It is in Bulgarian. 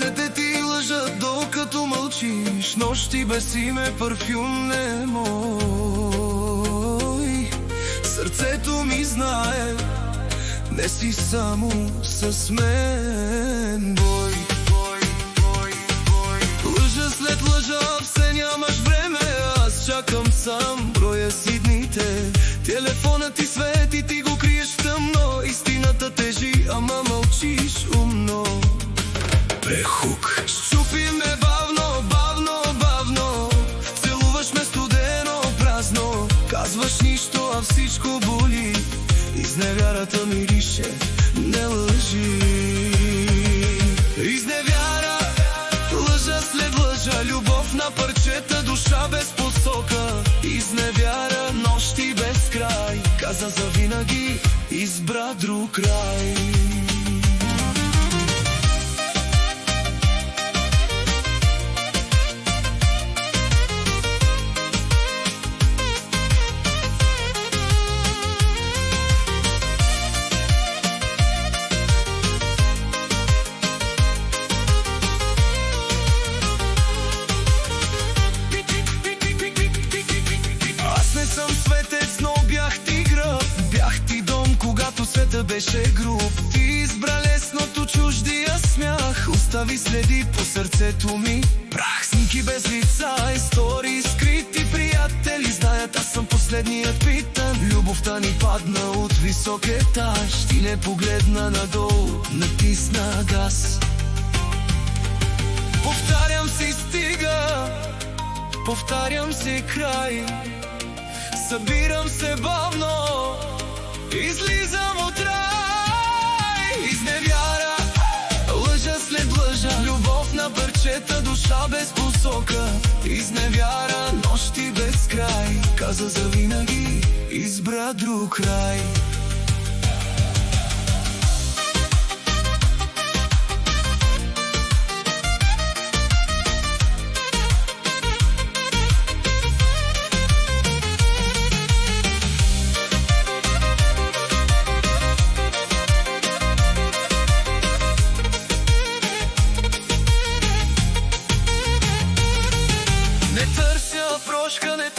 Ръцете ти лъжат докато мълчиш, нощи без име, парфюм не мой. Сърцето ми знае, не си само с мен. Бой, бой, бой, бой. Лъжа след лъжа, все нямаш време. Аз чакам сам, броя си дните. Телефонът ти свети, ти го криеш тъмно. Истината тежи, ама мълчиш умно. Прехук. Щупи ме бавно, бавно, бавно. Целуваш ме студено, празно. Казваш нищо, а всичко боли. Изневярата мирише, не лъжи. Изневяра, лъжа след лъжа. Любов на парчета, душа без посока. Изневяра, нощи без край. Каза завинаги, избра друг край. Света беше груб. Ти избра лесното, чуждия смях. Остави следи по сърцето ми прах. Снимки без лица, истории скрити. Приятели знаят, аз съм последният питан. Любовта ни падна от висок етаж. Ти не погледна надолу, натисна газ. Повтарям си стига, повтарям си край. Събирам се бавно, излизам от рай. Изневяра, лъжа след лъжа. Любов на парчета, душа без посока. Изневяра, нощи без край. Каза завинаги, избра друг край. Не търся прошка, не